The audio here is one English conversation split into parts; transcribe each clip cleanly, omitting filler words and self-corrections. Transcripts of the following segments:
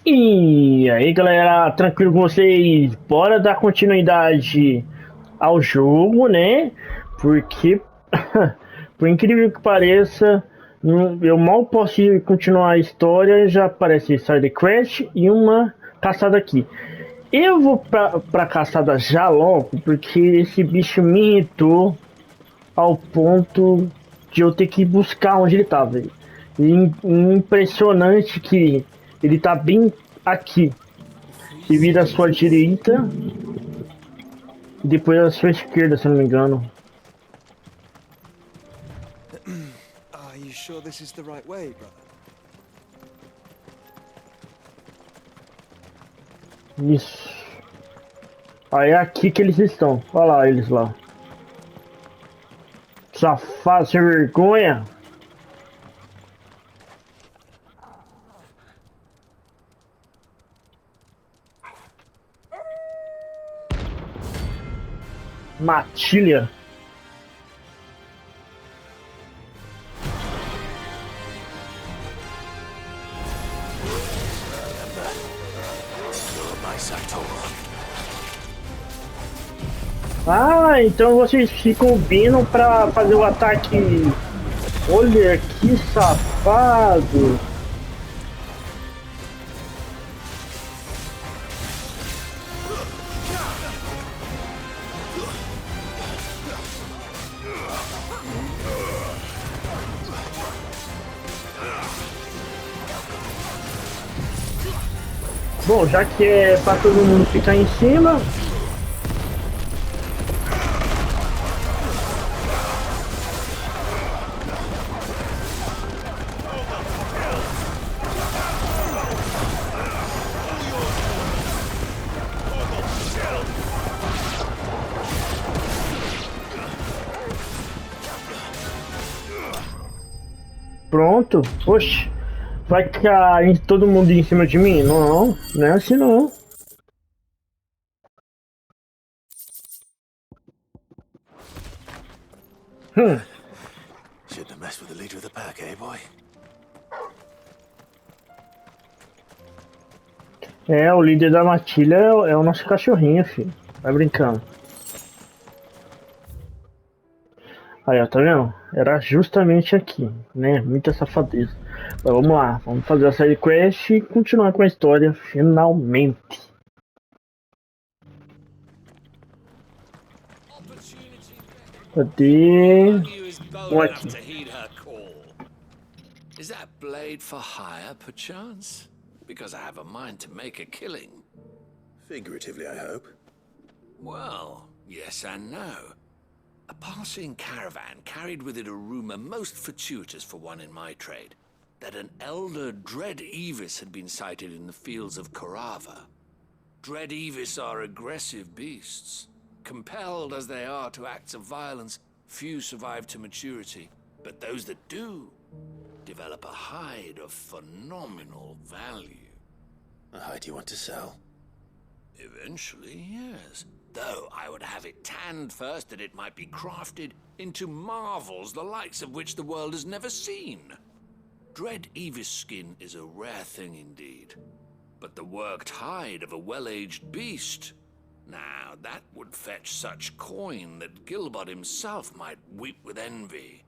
E aí galera, tranquilo com vocês? Bora dar continuidade ao jogo, né? Porque, por incrível que pareça, eu mal posso continuar a história, já aparece side quest e uma caçada aqui. Eu vou pra caçada já logo, porque esse bicho me irritou ao ponto de eu ter que buscar onde ele tá, velho. Impressionante que ele tá bem aqui. Você vira à sua direita e depois à sua esquerda, se eu não me engano. Are you sure this is the right way, brother? Isso. Aí é aqui que eles estão. Olha lá eles lá. Safado, sem vergonha. Matilha. Ah, então vocês se combinam pra fazer o ataque. Olha que safado. Bom, já que é pra todo mundo ficar em cima. Pronto. Oxe. Vai cair todo mundo em cima de mim? Não, não é assim não. Hum. Shouldn't have messed with the leader of the pack, eh, boy? É, o líder da matilha é o nosso cachorrinho, filho. Vai brincando. Aí, ó, tá vendo? Era justamente aqui, né? Muita safadeza. Mas vamos lá, vamos fazer a série quest e continuar com a história, finalmente. Cadê? Um aqui. Is that blade for hire, perchance? Because I have a mind to make a killing. Figuratively, I hope. Well, yes and no. A passing caravan carried with it a rumor most fortuitous for one in my trade, that an elder Dread Evis had been sighted in the fields of Korava. Dread Evis are aggressive beasts. Compelled as they are to acts of violence, few survive to maturity, but those that do develop a hide of phenomenal value. A hide you want to sell? Eventually, yes. Though I would have it tanned first that it might be crafted into marvels the likes of which the world has never seen. Dread Evis skin is a rare thing indeed. But the worked hide of a well-aged beast, now that would fetch such coin that Gilbert himself might weep with envy.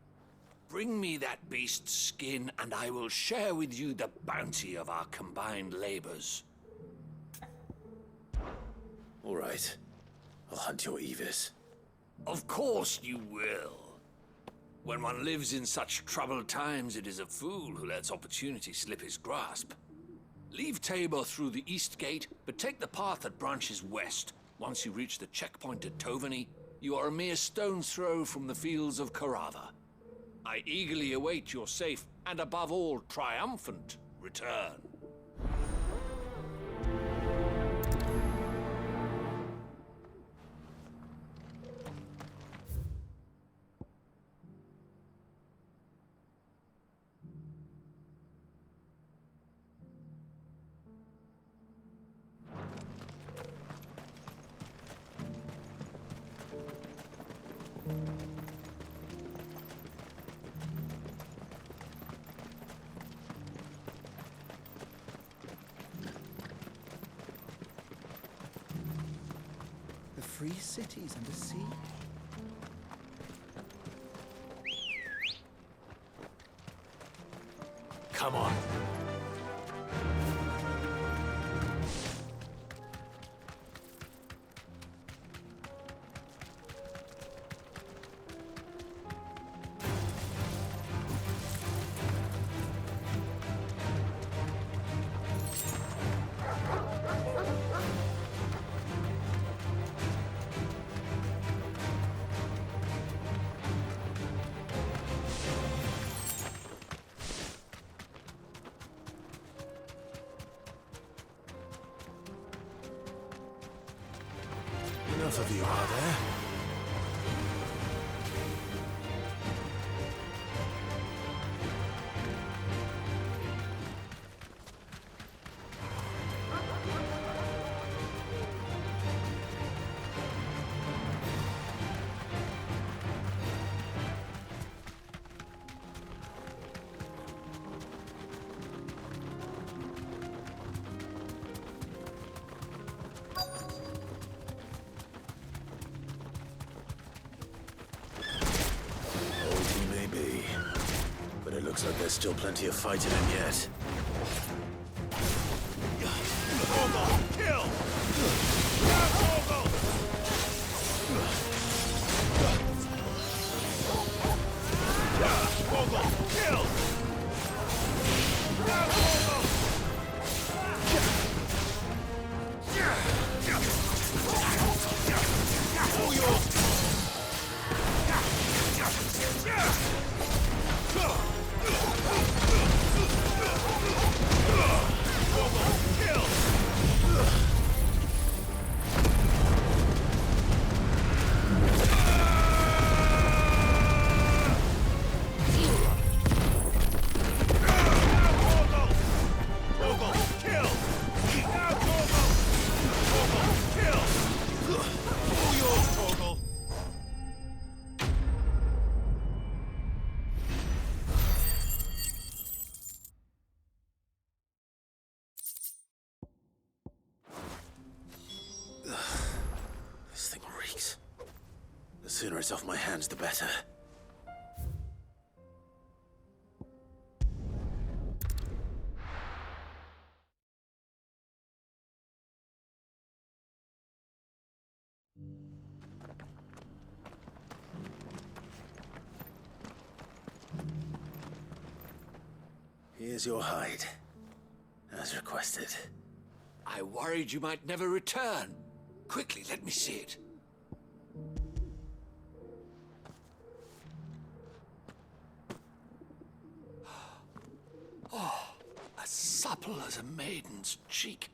Bring me that beast's skin, and I will share with you the bounty of our combined labors. All right. I'll hunt your Evis. Of course you will. When one lives in such troubled times, it is a fool who lets opportunity slip his grasp. Leave Tabor through the east gate, but take the path that branches west. Once you reach the checkpoint at Tovany, you are a mere stone's throw from the fields of Korava. I eagerly await your safe, and above all, triumphant return. free cities and a sea. Come on. Enough of you, are there? Looks like there's still plenty of fighting in yet. Kill! Kill! This thing reeks. The sooner it's off my hands, the better. Here's your hide, as requested. I worried you might never return. Quickly, let me see it. Oh, as supple as a maiden's cheek,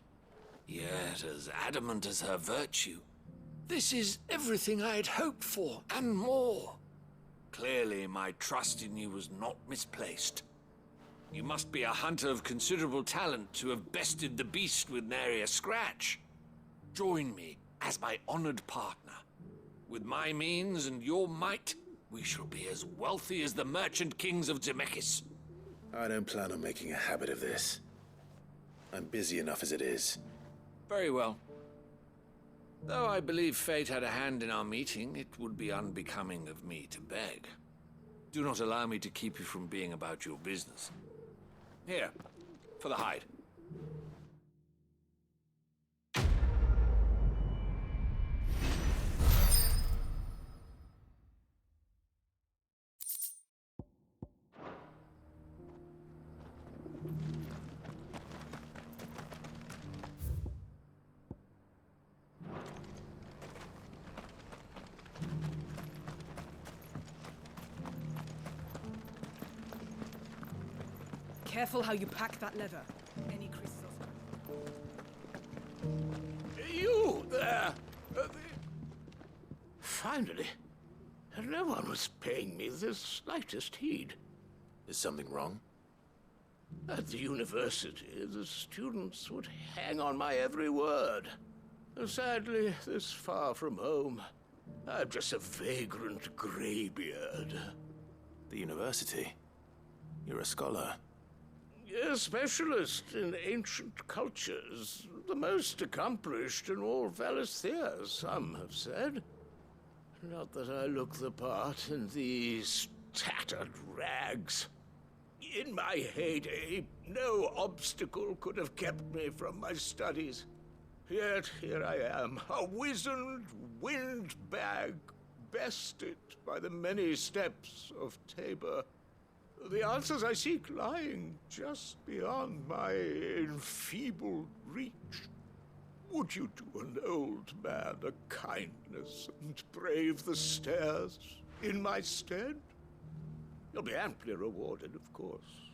yet as adamant as her virtue. This is everything I had hoped for, and more. Clearly, my trust in you was not misplaced. You must be a hunter of considerable talent to have bested the beast with nary a scratch. Join me as my honored partner. With my means and your might, we shall be as wealthy as the merchant kings of Zemeckis. I don't plan on making a habit of this. I'm busy enough as it is. Very well. Though I believe fate had a hand in our meeting, it would be unbecoming of me to beg. Do not allow me to keep you from being about your business. Here, for the hide. Careful how you pack that leather. Any creases You there! Finally. No one was paying me the slightest heed. Is something wrong? At the university, the students would hang on my every word. Sadly, this far from home, I'm just a vagrant graybeard. The university? You're a scholar. A specialist in ancient cultures, the most accomplished in all Valisthea, some have said. Not that I look the part in these tattered rags. In my heyday, no obstacle could have kept me from my studies. Yet here I am, a wizened windbag, bested by the many steps of Tabor. The answers I seek lying just beyond my enfeebled reach. Would you do an old man a kindness and brave the stairs in my stead? You'll be amply rewarded, of course.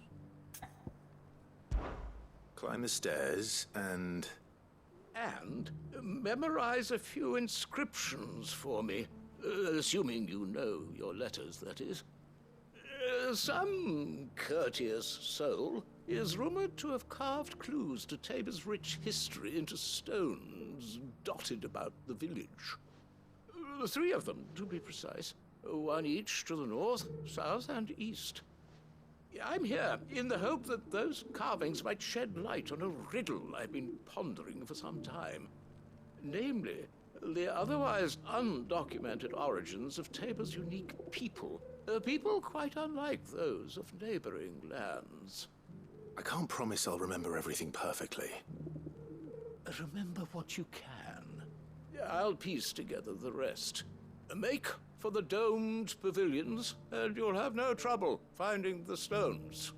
Climb the stairs and... And memorize a few inscriptions for me. Assuming you know your letters, that is. Some courteous soul is rumored to have carved clues to Tabor's rich history into stones dotted about the village. 3 of them, to be precise. 1 each to the north, south, and east. I'm here in the hope that those carvings might shed light on a riddle I've been pondering for some time. Namely, the otherwise undocumented origins of Tabor's unique people. People quite unlike those of neighboring lands. I can't promise I'll remember everything perfectly. Remember what you can. I'll piece together the rest. Make for the domed pavilions, and you'll have no trouble finding the stones.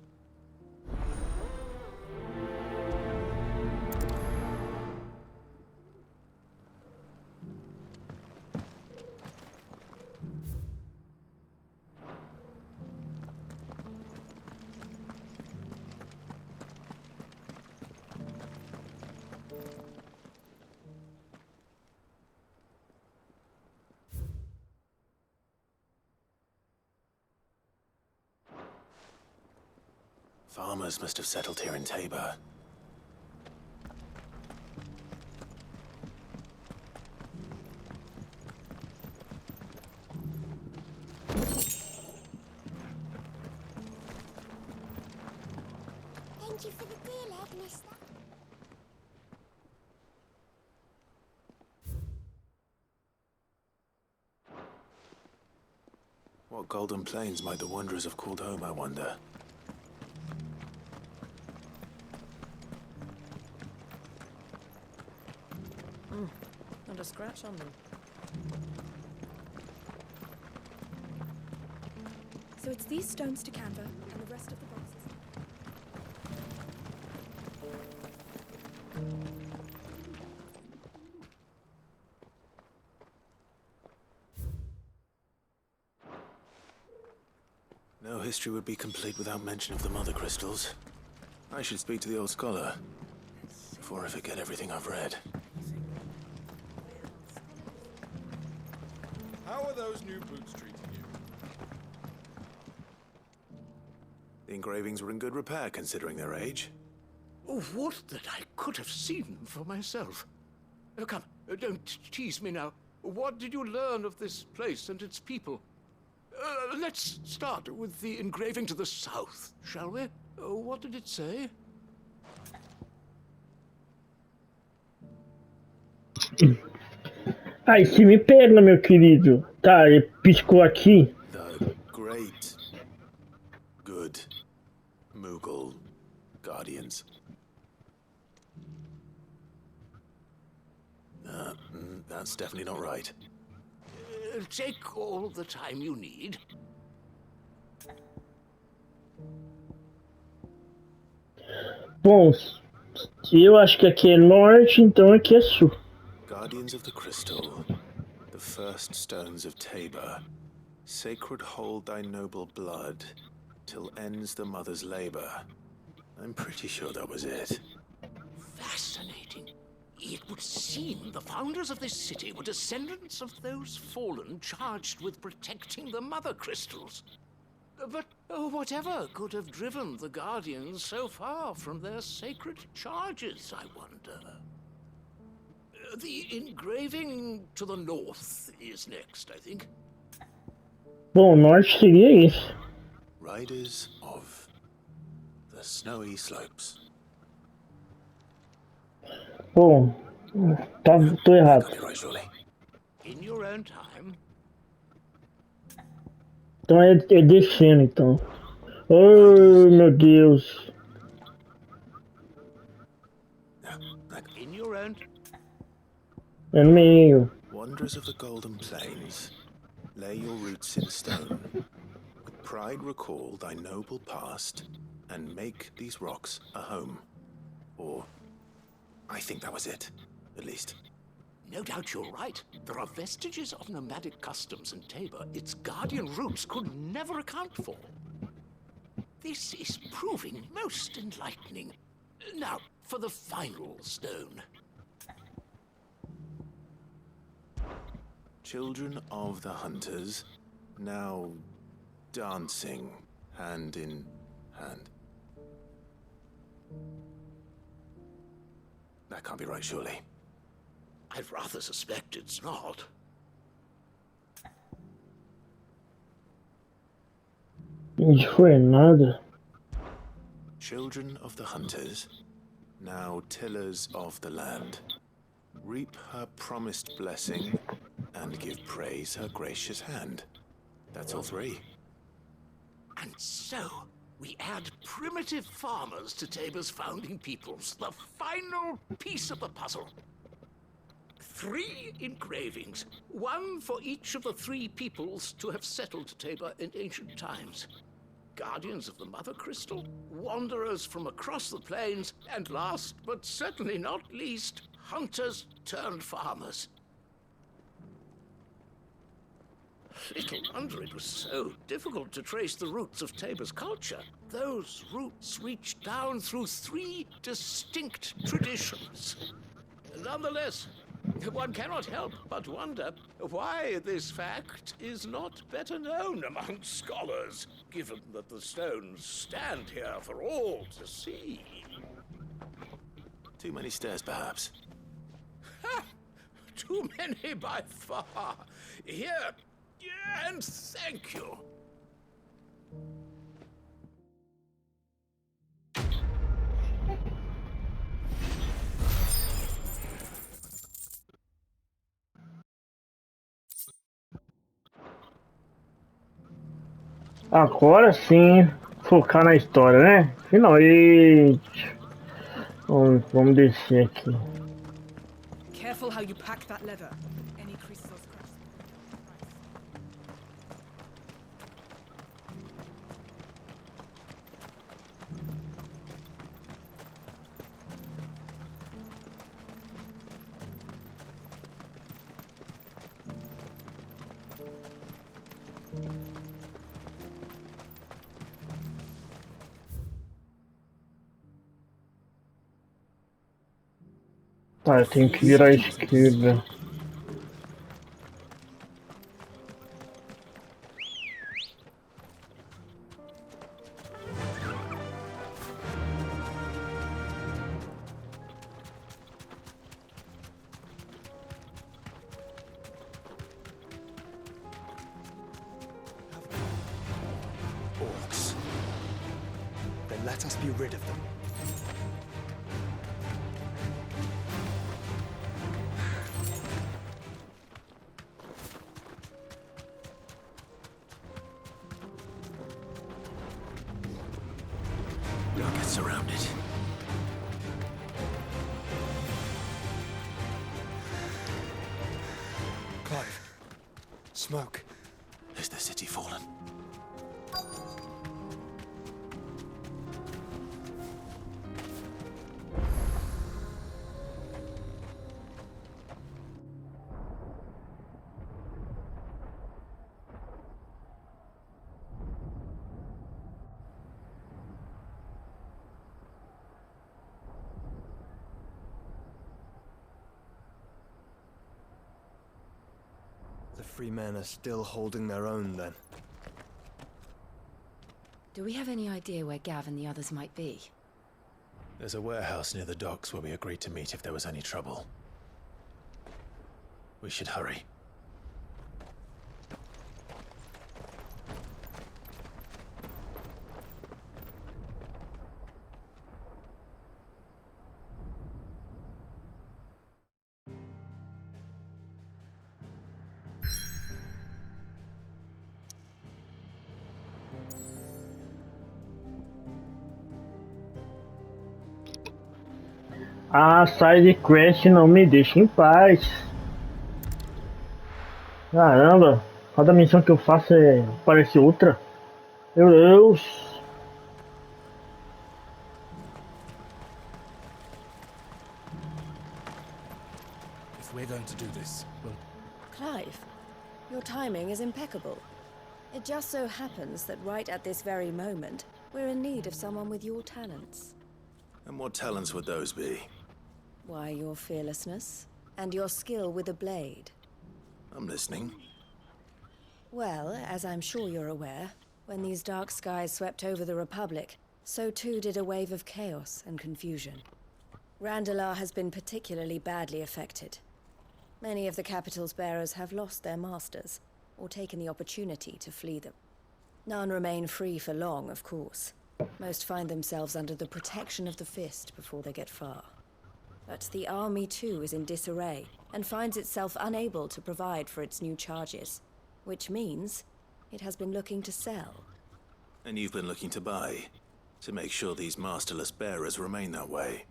Farmers must have settled here in Tabor. Thank you for the deal, mister. What golden plains might the wanderers have called home, I wonder? Not a scratch on them. So it's these stones to canva and the rest of the boxes. No history would be complete without mention of the mother crystals. I should speak to the old scholar before I forget everything I've read. How are those new boots treating you? The engravings were in good repair considering their age. Oh, what that I could have seen for myself. Come, don't tease me now. What did you learn of this place and its people? Let's start with the engraving to the south, shall we? What did it say? Ai, se me pega, meu querido. Tá, ele piscou aqui. The great, good Mughal guardians. That's definitely not right. Take all the time you need. Bom, eu acho que aqui é norte, então aqui é sul. Guardians of the Crystal, the first stones of Tabor. Sacred hold thy noble blood, till ends the mother's labor. I'm pretty sure that was it. Fascinating. It would seem the founders of this city were descendants of those fallen charged with protecting the mother crystals. But whatever could have driven the Guardians so far from their sacred charges, I wonder? The engraving to the north is next, I think. Bom, norte seria esse. Riders of the the snowy slopes. Pô, tô errado. Got it right, surely. In your own time. Então é descendo então. Oh meu Deus. In your own. É no meio. Wanderers of the Golden Plains, lay your roots in stone. With pride recall thy noble past, and make these rocks a home. Or, I think that was it, at least. No doubt you're right. There are vestiges of nomadic customs in Tabor its guardian roots could never account for. This is proving most enlightening. Now, for the final stone. Children of the hunters, now dancing hand in hand. That can't be right, surely. I'd rather suspect it's not. Não foi nada. Children of the hunters, now tillers of the land, reap her promised blessing and give praise her gracious hand. That's all three. And so, we add primitive farmers to Tabor's founding peoples, the final piece of the puzzle. 3 engravings, one for each of the 3 peoples to have settled Tabor in ancient times. Guardians of the Mother Crystal, wanderers from across the plains, and last but certainly not least, hunters turned farmers. Little wonder it was so difficult to trace the roots of Tabor's culture. Those roots reach down through 3 distinct traditions. Nonetheless, one cannot help but wonder why this fact is not better known among scholars, given that the stones stand here for all to see. Too many stairs, perhaps. Ha! Too many by far. Here, and thank you. Agora sim, focar na história, né? Finalmente. Vamos descer aqui. Careful how you pack that leather. Any crystals cracks. Tá, eu tenho que virar à esquerda. Orcs. Then let us be rid of them. We'll get surrounded. Clive. Smoke. Is the city fallen? The free men are still holding their own, then. Do we have any idea where Gav and the others might be? There's a warehouse near the docks where we agreed to meet if there was any trouble. We should hurry. A side quest não me deixa em paz. Caramba, cada missão que eu faço parece outra. Meu Deus. If we're going to do this, we'll... Clive, your timing is impeccable. It just so happens that right at this very moment, we're in need of someone with your talents. And what talents would those be? Why, your fearlessness and your skill with a blade. I'm listening. Well, as I'm sure you're aware, when these dark skies swept over the Republic, so too did a wave of chaos and confusion. Randalar has been particularly badly affected. Many of the capital's bearers have lost their masters, or taken the opportunity to flee them. None remain free for long, of course. Most find themselves under the protection of the Fist before they get far. But the army too is in disarray, and finds itself unable to provide for its new charges. Which means it has been looking to sell. And you've been looking to buy, to make sure these masterless bearers remain that way.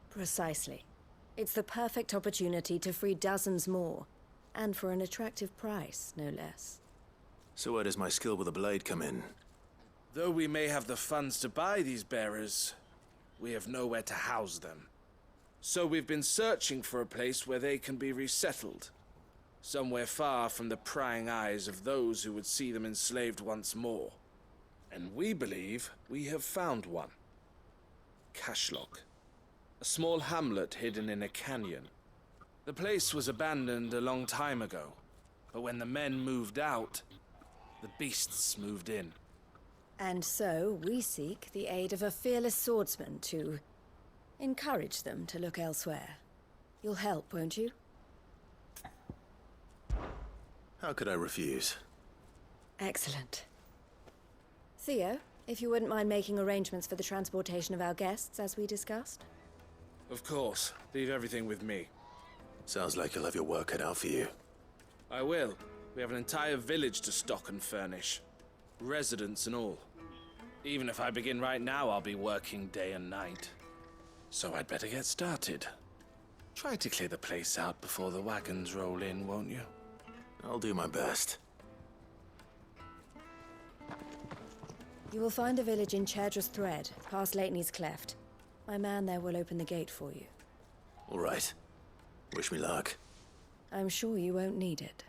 Precisely. It's the perfect opportunity to free dozens more, and for an attractive price, no less. So where does my skill with a blade come in? Though we may have the funds to buy these bearers, we have nowhere to house them. So we've been searching for a place where they can be resettled. Somewhere far from the prying eyes of those who would see them enslaved once more. And we believe we have found one. Cashlock. A small hamlet hidden in a canyon. The place was abandoned a long time ago, but when the men moved out, the beasts moved in. And so we seek the aid of a fearless swordsman to encourage them to look elsewhere. You'll help, won't you? How could I refuse? Excellent. Theo, if you wouldn't mind making arrangements for the transportation of our guests, as we discussed. Of course. Leave everything with me. Sounds like you'll have your work cut out for you. I will. We have an entire village to stock and furnish. Residents and all. Even if I begin right now, I'll be working day and night. So I'd better get started. Try to clear the place out before the wagons roll in, won't you? I'll do my best. You will find a village in Chedra's Thread, past Lateney's Cleft. My man there will open the gate for you. All right. Wish me luck. I'm sure you won't need it.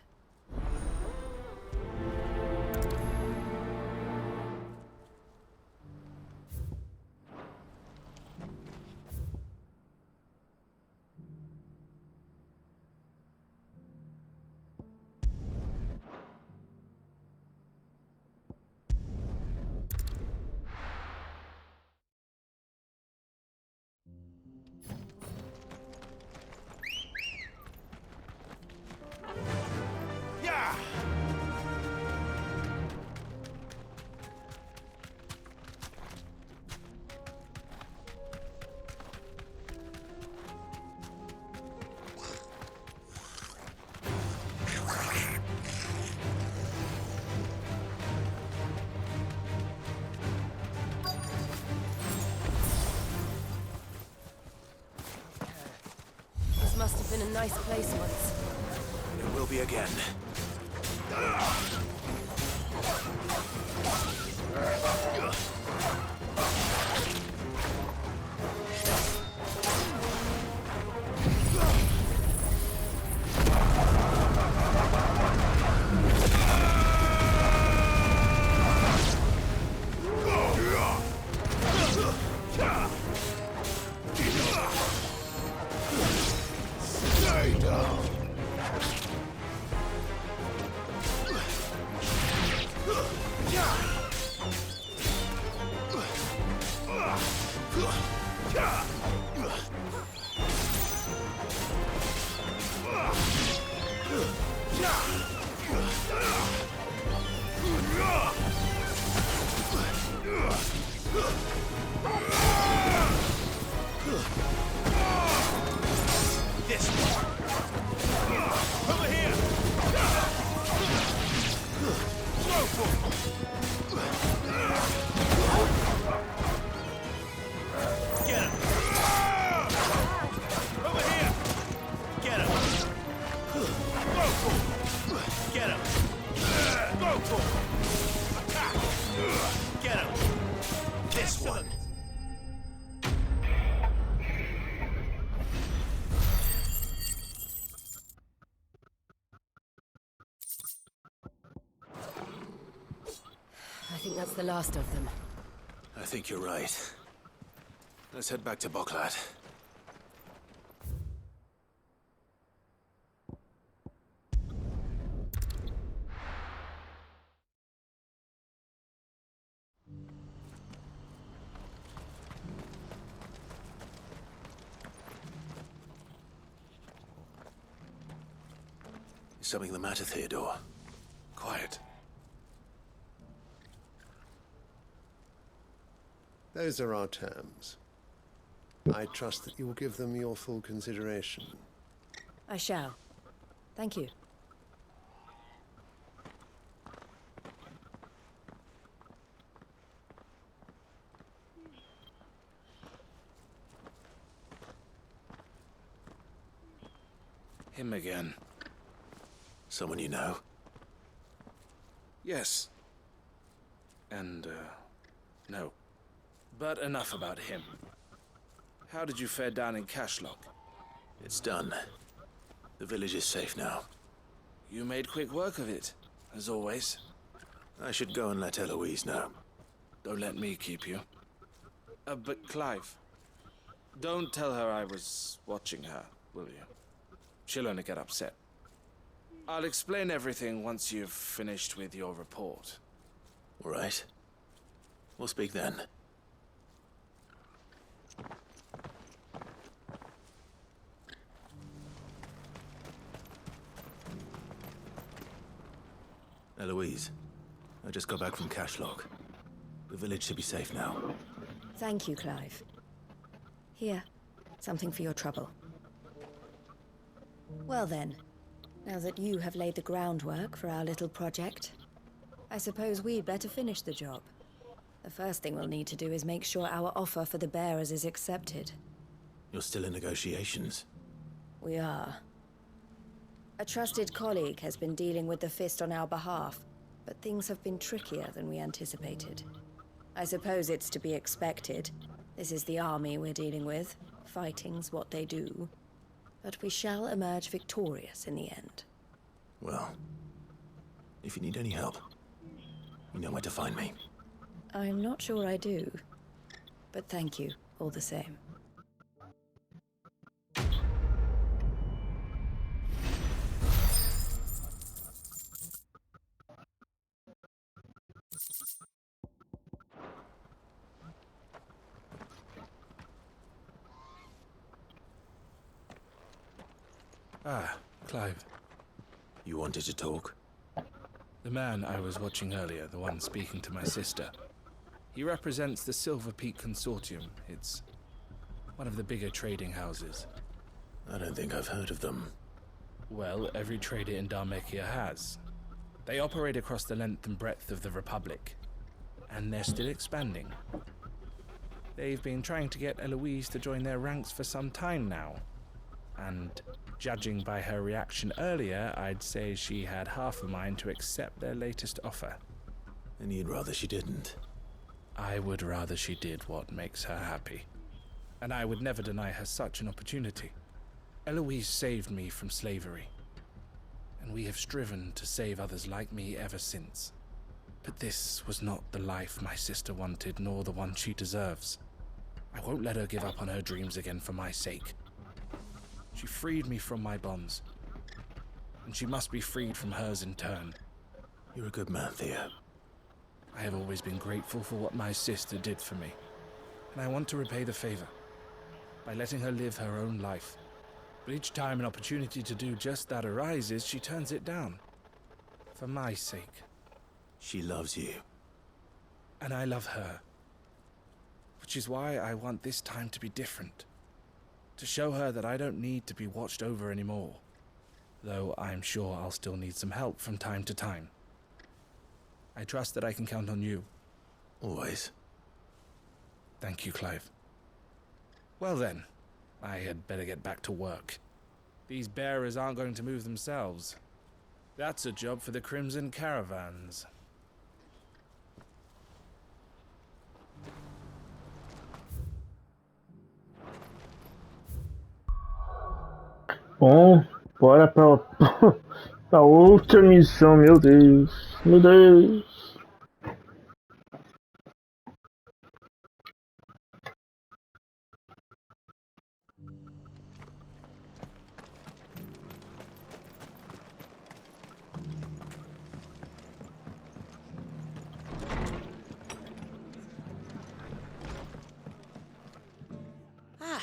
Must have been a nice place once. It will be again. think that's the last of them. I think you're right. Let's head back to Boklat. Is something the matter, Theodore? Quiet. Those are our terms. I trust that you will give them your full consideration. I shall. Thank you. Him again. Someone you know? Yes. And, no. But enough about him. How did you fare down in Cashlock? It's done. The village is safe now. You made quick work of it, as always. I should go and let Eloise know. Don't let me keep you. But Clive, don't tell her I was watching her, will you? She'll only get upset. I'll explain everything once you've finished with your report. All right. We'll speak then. Eloise, I just got back from Cashlock. The village should be safe now. Thank you, Clive. Here, something for your trouble. Well then, now that you have laid the groundwork for our little project, I suppose we'd better finish the job. The first thing we'll need to do is make sure our offer for the bearers is accepted. You're still in negotiations? We are. A trusted colleague has been dealing with the Fist on our behalf, but things have been trickier than we anticipated. I suppose it's to be expected. This is the army we're dealing with. Fighting's what they do. But we shall emerge victorious in the end. Well, if you need any help, you know where to find me. I'm not sure I do. But thank you, all the same. Ah, Clive. You wanted to talk? The man I was watching earlier, the one speaking to my sister. He represents the Silver Peak Consortium. It's one of the bigger trading houses. I don't think I've heard of them. Well, every trader in Dharmekia has. They operate across the length and breadth of the Republic. And they're still expanding. They've been trying to get Eloise to join their ranks for some time now. And judging by her reaction earlier, I'd say she had half a mind to accept their latest offer. And you'd rather she didn't? I would rather she did what makes her happy. And I would never deny her such an opportunity. Eloise saved me from slavery. And we have striven to save others like me ever since. But this was not the life my sister wanted, nor the one she deserves. I won't let her give up on her dreams again for my sake. She freed me from my bonds, and she must be freed from hers in turn. You're a good man, Theo. I have always been grateful for what my sister did for me, and I want to repay the favor by letting her live her own life. But each time an opportunity to do just that arises, she turns it down. For my sake. She loves you. And I love her. Which is why I want this time to be different. To show her that I don't need to be watched over anymore. Though I'm sure I'll still need some help from time to time. I trust that I can count on you. Always. Thank you, Clive. Well then, I had better get back to work. These bearers aren't going to move themselves. That's a job for the Crimson Caravans. Bom, bora pra outra missão, meu Deus. Meu Deus.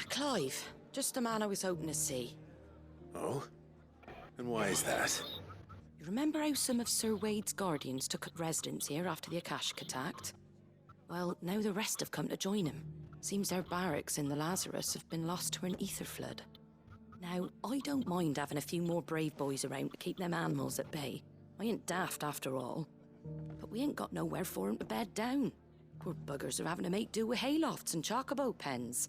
Clive. Just the man I was hoping to see. Oh? And why is that? You remember how some of Sir Wade's guardians took up residence here after the Akashic attacked? Well, now the rest have come to join him. Seems their barracks in the Lazarus have been lost to an ether flood. Now, I don't mind having a few more brave boys around to keep them animals at bay. I ain't daft after all. But we ain't got nowhere for 'em to bed down. Poor buggers are having to make do with haylofts and chocobo pens.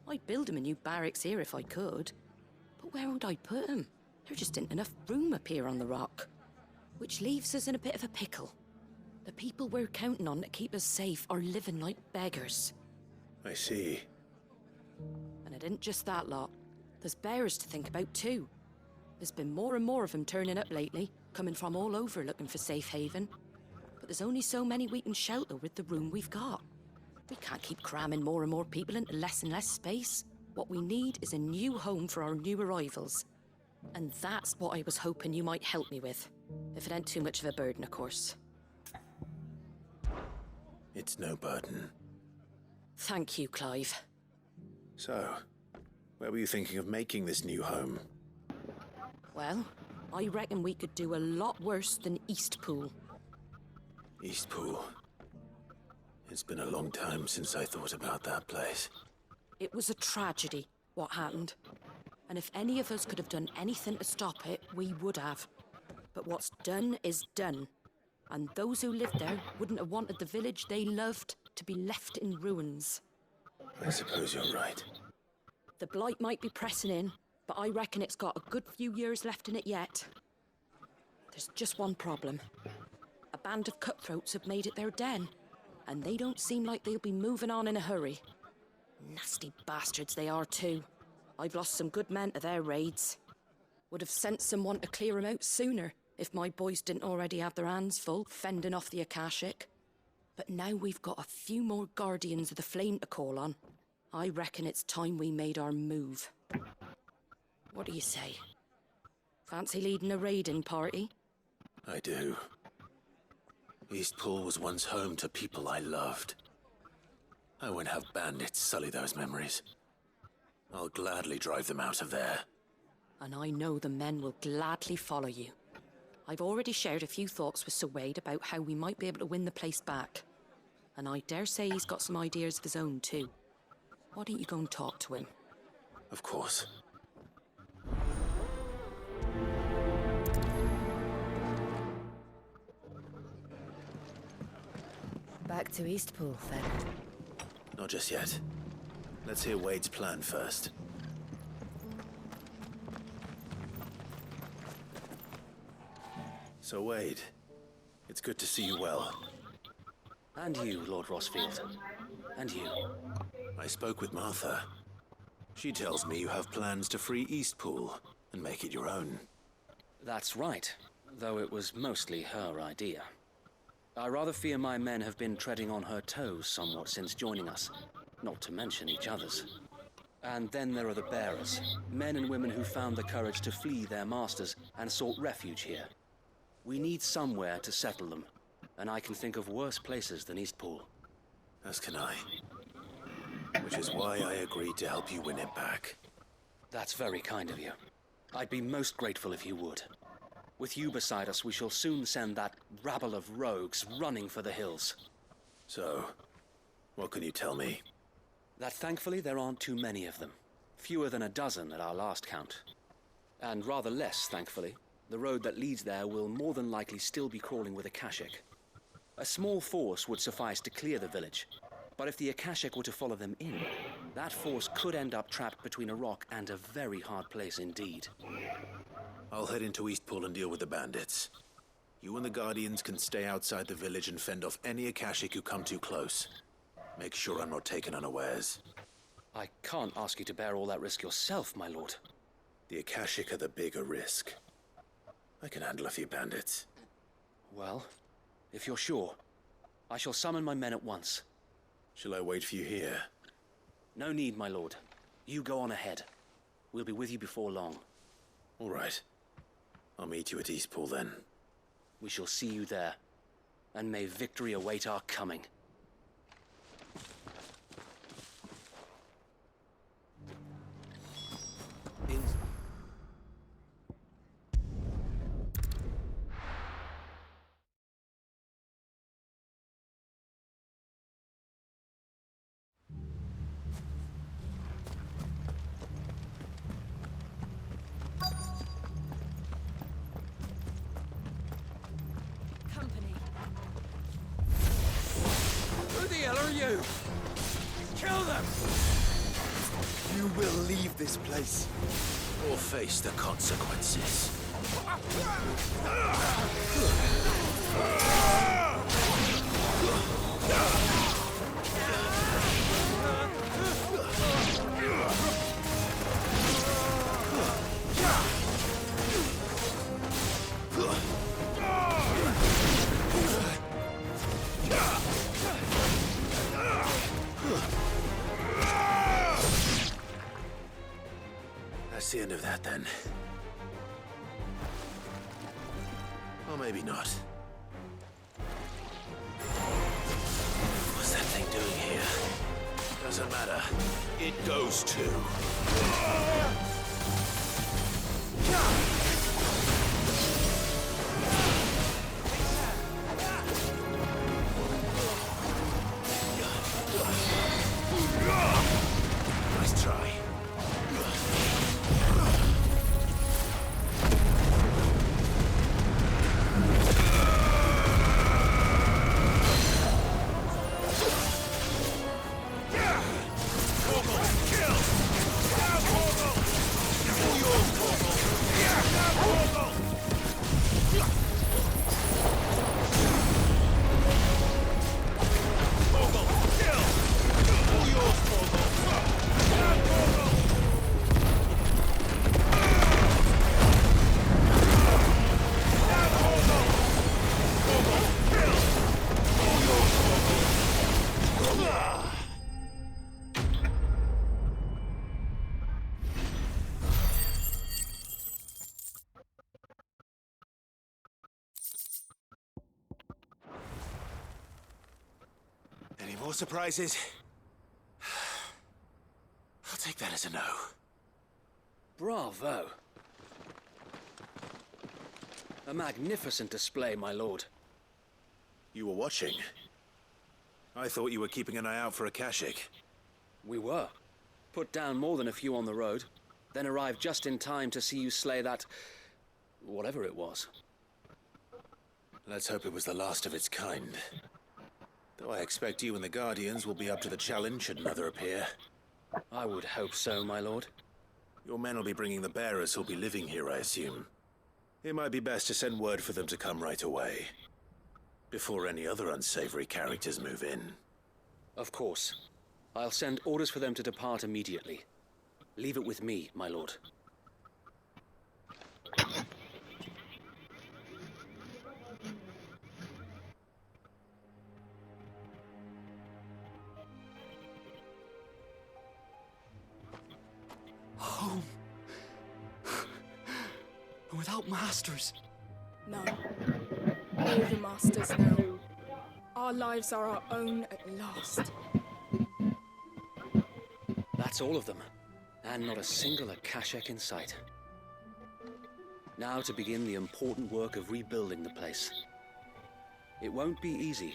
I'd build 'em a new barracks here if I could. But where would I put 'em? There just ain't enough room up here on the rock. Which leaves us in a bit of a pickle. The people we're counting on to keep us safe are living like beggars. I see. And it isn't just that lot. There's bears to think about too. There's been more and more of them turning up lately, coming from all over looking for safe haven. But there's only so many we can shelter with the room we've got. We can't keep cramming more and more people into less and less space. What we need is a new home for our new arrivals. And that's what I was hoping you might help me with. If it ain't too much of a burden, of course. It's no burden. Thank you, Clive. So, where were you thinking of making this new home? Well, I reckon we could do a lot worse than Eastpool. Eastpool. It's been a long time since I thought about that place. It was a tragedy, what happened. And if any of us could have done anything to stop it, we would have. But what's done is done. And those who lived there wouldn't have wanted the village they loved to be left in ruins. I suppose you're right. The blight might be pressing in, but I reckon it's got a good few years left in it yet. There's just one problem. A band of cutthroats have made it their den, and they don't seem like they'll be moving on in a hurry. Nasty bastards they are too. I've lost some good men to their raids. Would have sent someone to clear 'em out sooner, if my boys didn't already have their hands full fending off the Akashic. But now we've got a few more Guardians of the Flame to call on. I reckon it's time we made our move. What do you say? Fancy leading a raiding party? I do. Eastpool was once home to people I loved. I won't have bandits sully those memories. I'll gladly drive them out of there. And I know the men will gladly follow you. I've already shared a few thoughts with Sir Wade about how we might be able to win the place back. And I dare say he's got some ideas of his own too. Why don't you go and talk to him? Of course. Back to Eastpool, then. Not just yet. Let's hear Wade's plan first. So Wade, it's good to see you well. And you, Lord Rossfield. And you. I spoke with Martha. She tells me you have plans to free Eastpool and make it your own. That's right, though it was mostly her idea. I rather fear my men have been treading on her toes somewhat since joining us, not to mention each other's. And then there are the bearers, men and women who found the courage to flee their masters and sought refuge here. We need somewhere to settle them, and I can think of worse places than Eastpool. As can I. Which is why I agreed to help you win it back. That's very kind of you. I'd be most grateful if you would. With you beside us, we shall soon send that rabble of rogues running for the hills. So, what can you tell me? That thankfully there aren't too many of them. Fewer than a dozen at our last count. And rather less, thankfully. The road that leads there will more than likely still be crawling with Akashic. A small force would suffice to clear the village, but if the Akashic were to follow them in, that force could end up trapped between a rock and a very hard place indeed. I'll head into Eastpool and deal with the bandits. You and the Guardians can stay outside the village and fend off any Akashic who come too close. Make sure I'm not taken unawares. I can't ask you to bear all that risk yourself, my lord. The Akashic are the bigger risk. I can handle a few bandits. Well, if you're sure, I shall summon my men at once. Shall I wait for you here? No need, my lord. You go on ahead. We'll be with you before long. All right. I'll meet you at Eastpool then. We shall see you there. And may victory await our coming. will leave this place. Or face the consequences. That's the end of that, then. Or maybe not. What's that thing doing here? Doesn't matter. It goes too. Nice try. Any more surprises? I'll take that as a no. Bravo. A magnificent display, my lord. You were watching? I thought you were keeping an eye out for a Kashik. We were. Put down more than a few on the road, then arrived just in time to see you slay that... whatever it was. Let's hope it was the last of its kind. Though I expect you and the Guardians will be up to the challenge should another appear. I would hope so, my lord. Your men will be bringing the bearers who'll be living here, I assume. It might be best to send word for them to come right away, before any other unsavory characters move in. Of course. I'll send orders for them to depart immediately. Leave it with me, my lord. Home. Without masters. No. We're the masters now. Our lives are our own at last. That's all of them. And not a single Akashek in sight. Now to begin the important work of rebuilding the place. It won't be easy.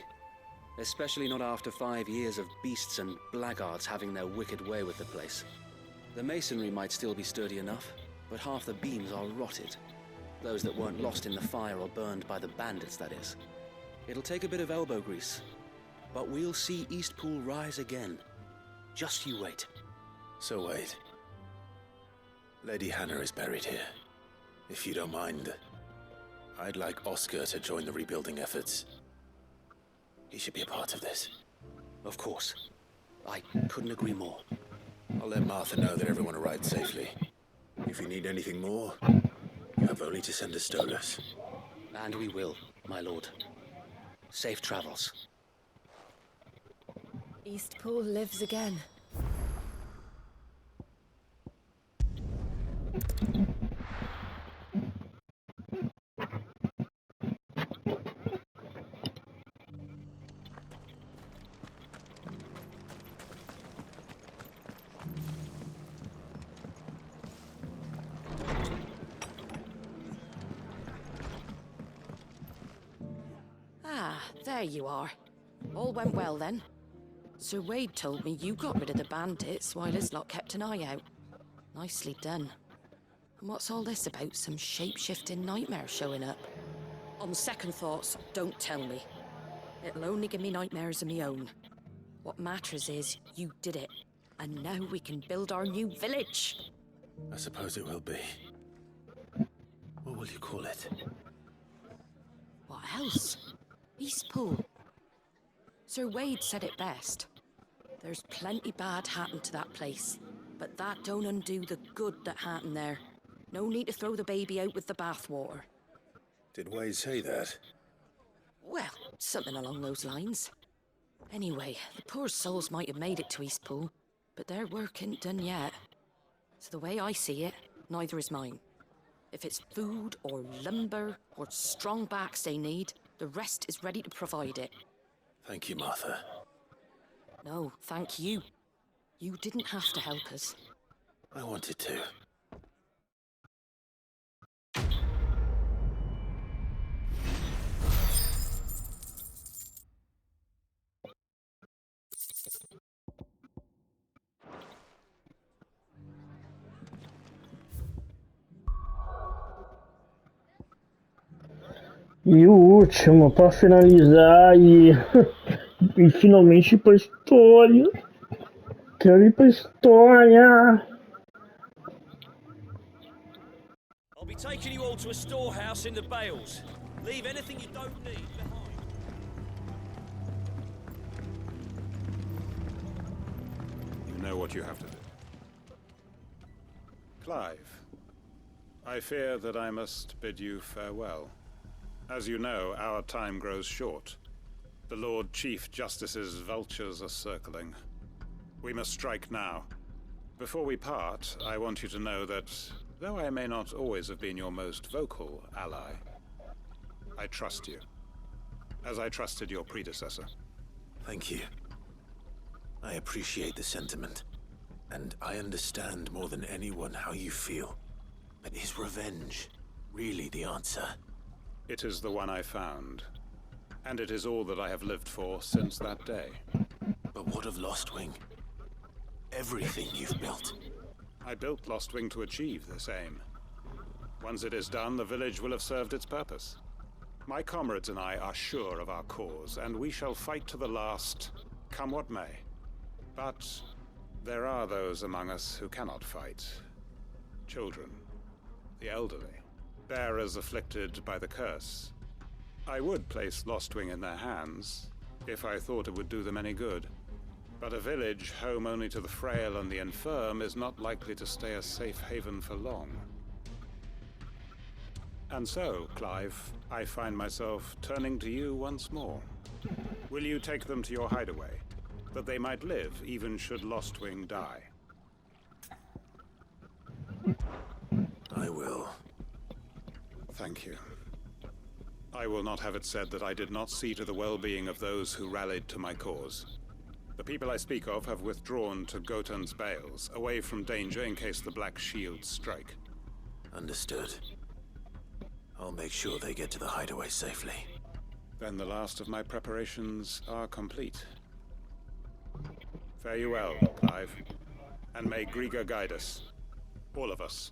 Especially not after 5 years of beasts and blackguards having their wicked way with the place. The masonry might still be sturdy enough, but half the beams are rotted. Those that weren't lost in the fire or burned by the bandits, that is. It'll take a bit of elbow grease, but we'll see Eastpool rise again. Just you wait. So wait. Lady Hannah is buried here. If you don't mind, I'd like Oscar to join the rebuilding efforts. He should be a part of this. Of course. I couldn't agree more. I'll let Martha know that everyone arrived safely. If you need anything more, you have only to send a Stolas. And we will, my lord. Safe travels. Eastpool lives again. There you are. All went well then. Sir Wade told me you got rid of the bandits while his lot kept an eye out. Nicely done. And what's all this about some shape-shifting nightmare showing up? On second thoughts, don't tell me. It'll only give me nightmares of my own. What matters is you did it, And now we can build our new village. I suppose it will be. What will you call it? What else? Eastpool. Sir Wade said it best. There's plenty bad happened to that place, but that don't undo the good that happened there. No need to throw the baby out with the bathwater. Did Wade say that? Well, something along those lines. Anyway, the poor souls might have made it to Eastpool, but their work ain't done yet. So the way I see it, neither is mine. If it's food or lumber or strong backs they need, the rest is ready to provide it. Thank you, Martha. No, thank you. You didn't have to help us. I wanted to. E o último, para finalizar e finalmente ir pra história. Quero ir pra história. I'll be taking you all to a storehouse in the Bales. Leave anything you don't need behind. You know what you have to do. Clive, I fear that I must bid you farewell. As you know, our time grows short. The Lord Chief Justice's vultures are circling. We must strike now. Before we part, I want you to know that, though I may not always have been your most vocal ally, I trust you, as I trusted your predecessor. Thank you. I appreciate the sentiment, and I understand more than anyone how you feel. But is revenge really the answer? It is the one I found, and it is all that I have lived for since that day. But what of Lostwing? Everything you've built. I built Lostwing to achieve this aim. Once it is done, the village will have served its purpose. My comrades and I are sure of our cause, and we shall fight to the last, come what may. But there are those among us who cannot fight. Children, the elderly, bearers afflicted by the curse. I would place Lostwing in their hands, if I thought it would do them any good. But a village home only to the frail and the infirm is not likely to stay a safe haven for long. And so, Clive, I find myself turning to you once more. Will you take them to your hideaway, that they might live even should Lostwing die? I will. Thank you. I will not have it said that I did not see to the well-being of those who rallied to my cause. The people I speak of have withdrawn to Gotan's Bales, away from danger in case the Black Shields strike. Understood. I'll make sure they get to the hideaway safely. Then the last of my preparations are complete. Fare you well, Clive. And may Griga guide us. All of us.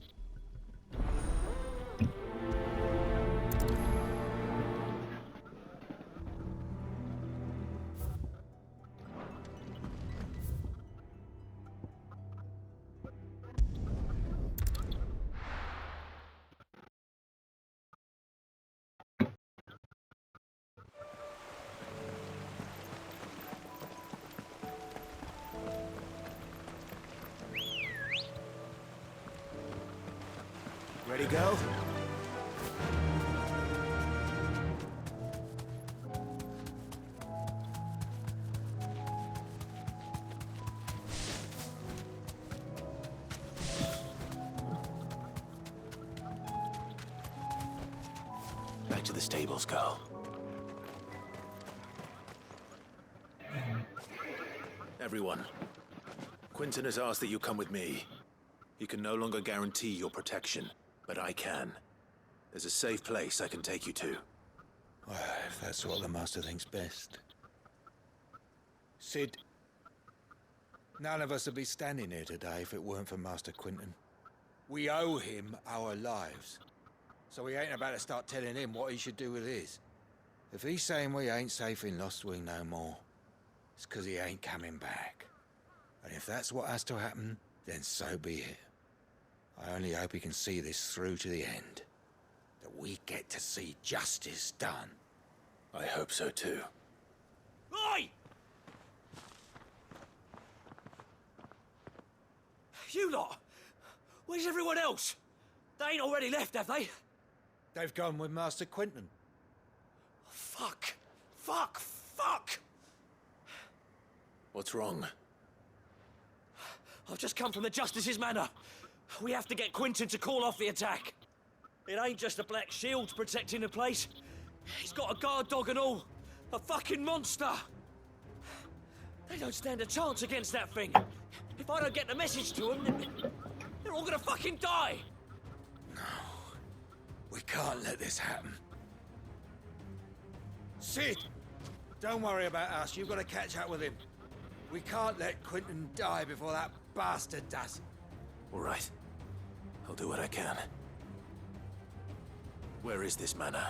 Ready, go? Back to the stables, go. Everyone, Quinton has asked that you come with me. He can no longer guarantee your protection, but I can. There's a safe place I can take you to. Well, if that's what the Master thinks best. Sid, none of us would be standing here today if it weren't for Master Quinton. We owe him our lives. So we ain't about to start telling him what he should do with his. If he's saying we ain't safe in Lostwing no more, it's 'cause he ain't coming back. And if that's what has to happen, then so be it. I only hope he can see this through to the end. That we get to see justice done. I hope so too. Oi! You lot! Where's everyone else? They ain't already left, have they? They've gone with Master Quinton. Fuck! Fuck! Fuck! What's wrong? I've just come from the Justice's manor. We have to get Quinton to call off the attack. It ain't just a black shield protecting the place. He's got a guard dog and all. A fucking monster. They don't stand a chance against that thing. If I don't get the message to them, they're all gonna fucking die. No. We can't let this happen. Sid! Don't worry about us. You've got to catch up with him. We can't let Quinton die before that bastard does. All right. I'll do what I can. Where is this manor?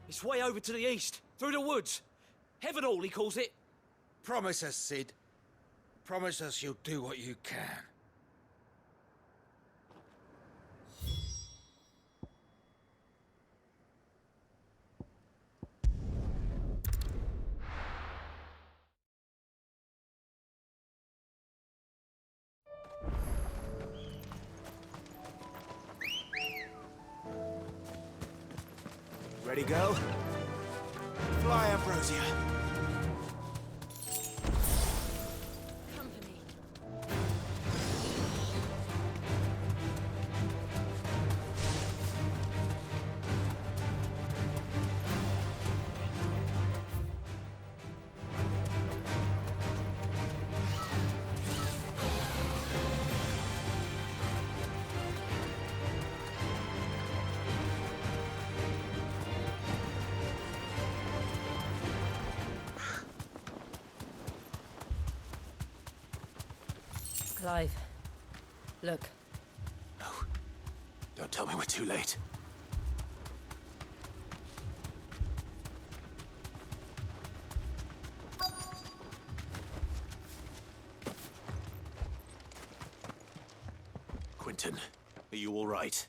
It's way over to the east, through the woods. Heaven Hall, he calls it. Promise us, Sid. Promise us you'll do what you can. Ready, go? Fly, Ambrosia. Company. Clive, look. No. Don't tell me we're too late. Quinton, are you all right?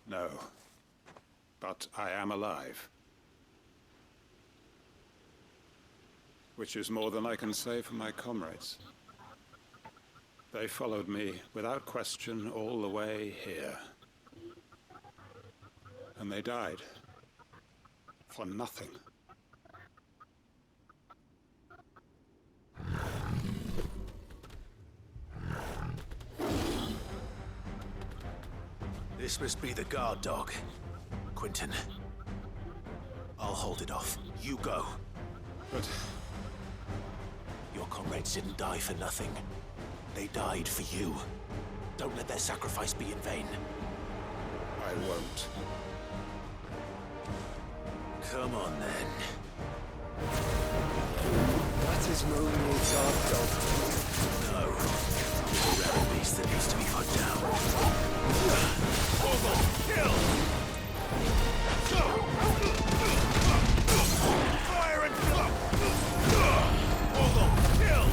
No. But I am alive. Which is more than I can say for my comrades. They followed me without question all the way here. And they died. For nothing. This must be the guard dog. Quinton. I'll hold it off. You go. But your comrades didn't die for nothing. They died for you. Don't let their sacrifice be in vain. I won't. Come on, then. That is no more guard dog. No. It's a rare beast that needs to be put down. Kill! Fire and kill! Kill!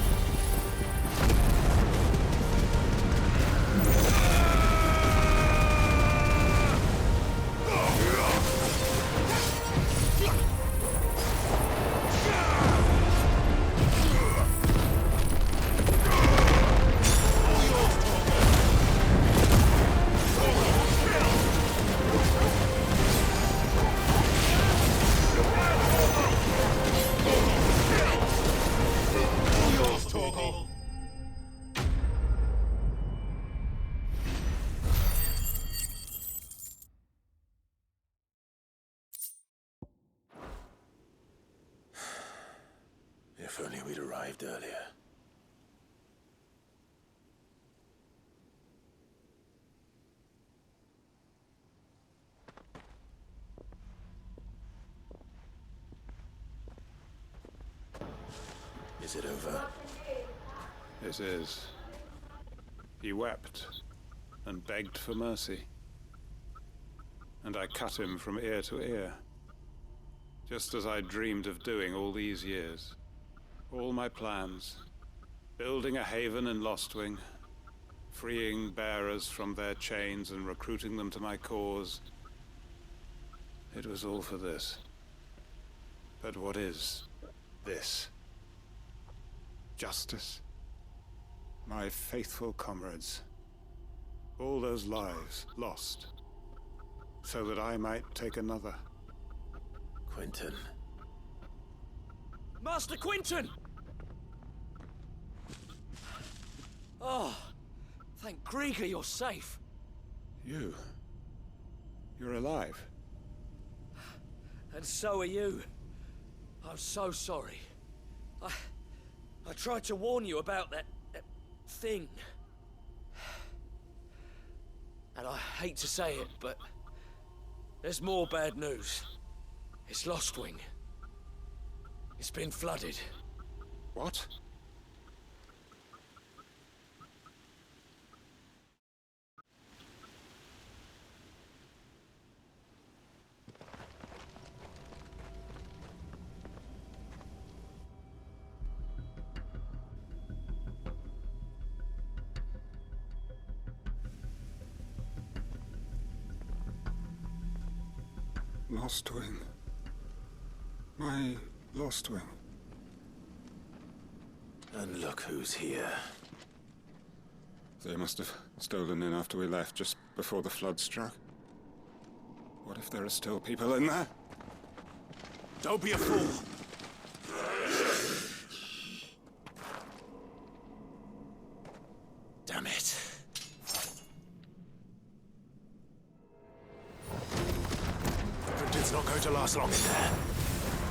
If only we'd arrived earlier. Is it over? It is. He wept and begged for mercy. And I cut him from ear to ear. Just as I dreamed of doing all these years. All my plans. Building a haven in Lostwing, freeing bearers from their chains and recruiting them to my cause. It was all for this. But what is this? Justice? My faithful comrades. All those lives lost, so that I might take another. Quentin. Master Quentin! Oh, thank Grieger you're safe. You're alive. And so are you. I'm so sorry. I tried to warn you about that thing. And I hate to say it, but there's more bad news. It's Lostwing. It's been flooded. What? Lostwing. My Lostwing. And look who's here. They must have stolen in after we left, just before the flood struck. What if there are still people in there? Don't be a fool! Damn it. Quentin's not going to last long in there.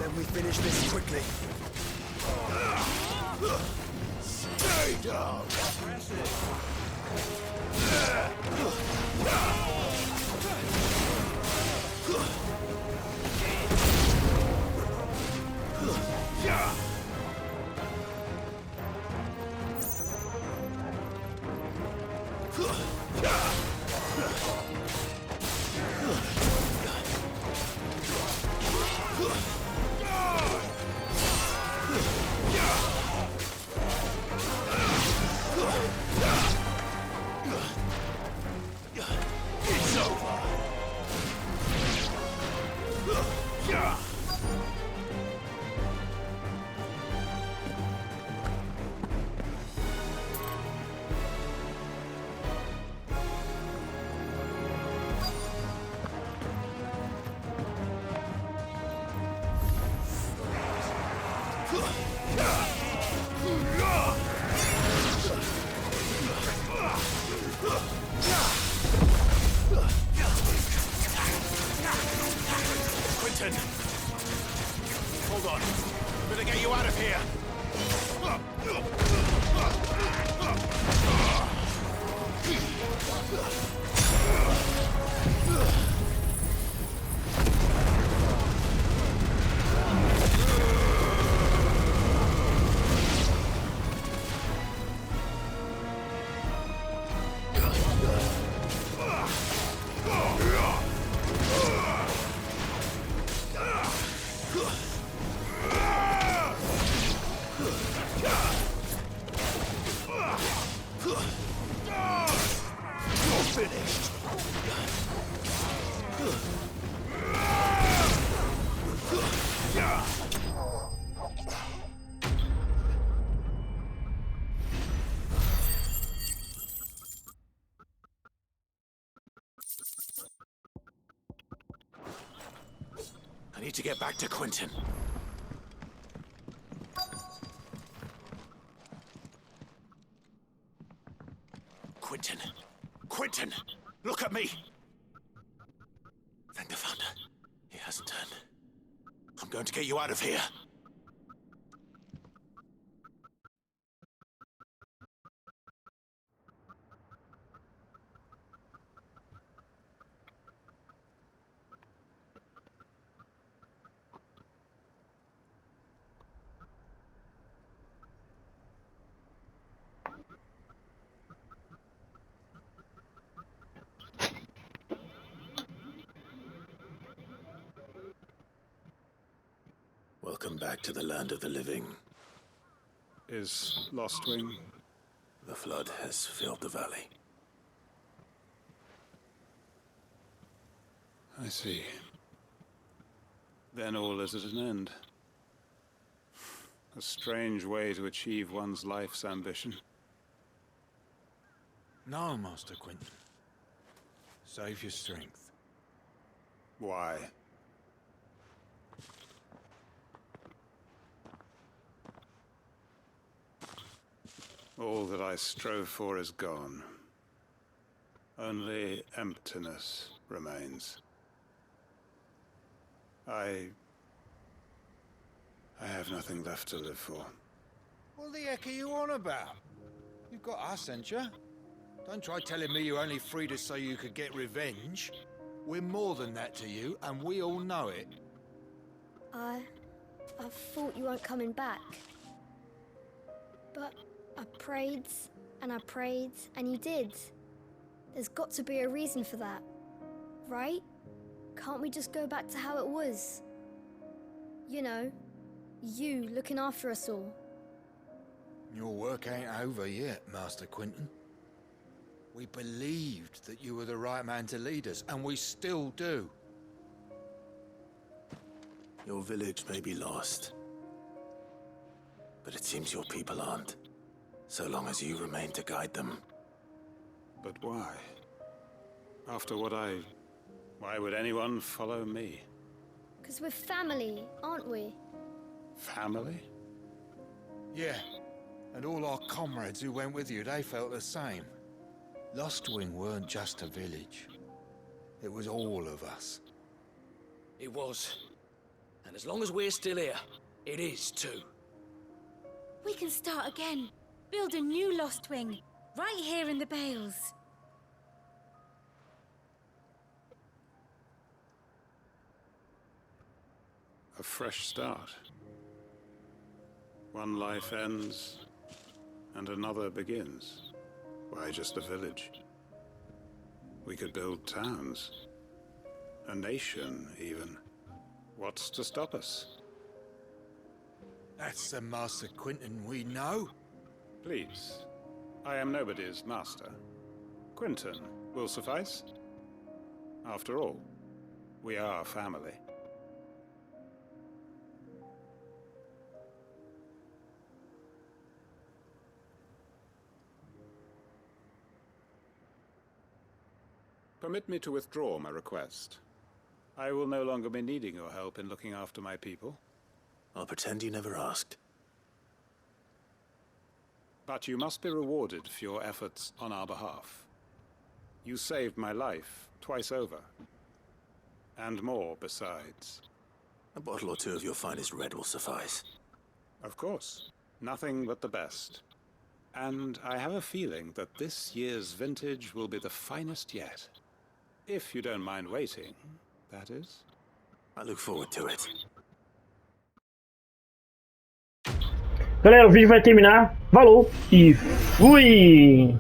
Then we finish this quickly. Stay down! It's over! Quentin! Hold on. Better get you out of here! I need to get back to Quentin. Quentin! Quentin! Look at me! Thank the Founder. He hasn't turned. I'm going to get you out of here. Welcome back to the land of the living. is Lostwing? The flood has filled the valley. I see. Then all is at an end. A strange way to achieve one's life's ambition. No, Master Quinton. Save your strength. Why? All that I strove for is gone. Only emptiness remains. I have nothing left to live for. What the heck are you on about? You've got us, ain't you? Don't try telling me you're only free to so you could get revenge. We're more than that to you, and we all know it. I thought you weren't coming back. But I prayed, and you did. There's got to be a reason for that, right? Can't we just go back to how it was? You know, you looking after us all. Your work ain't over yet, Master Quinton. We believed that you were the right man to lead us, and we still do. Your village may be lost, but it seems your people aren't, so long as you remain to guide them. But why? After what why would anyone follow me? 'Cause we're family, aren't we? Family? Yeah, and all our comrades who went with you, they felt the same. Lostwing weren't just a village. It was all of us. It was. And as long as we're still here, it is too. We can start again. Build a new Lostwing, right here in the Bales. A fresh start. One life ends, and another begins. Why just a village? We could build towns. A nation, even. What's to stop us? That's the Master Quinton we know. Please. I am nobody's master. Quinton will suffice. After all, we are family. Permit me to withdraw my request. I will no longer be needing your help in looking after my people. I'll pretend you never asked. But you must be rewarded for your efforts on our behalf. You saved my life twice over. And more besides. A bottle or two of your finest red will suffice. Of course. Nothing but the best. And I have a feeling that this year's vintage will be the finest yet. If you don't mind waiting, that is. I look forward to it. Galera, o vídeo vai terminar. Falou e fui!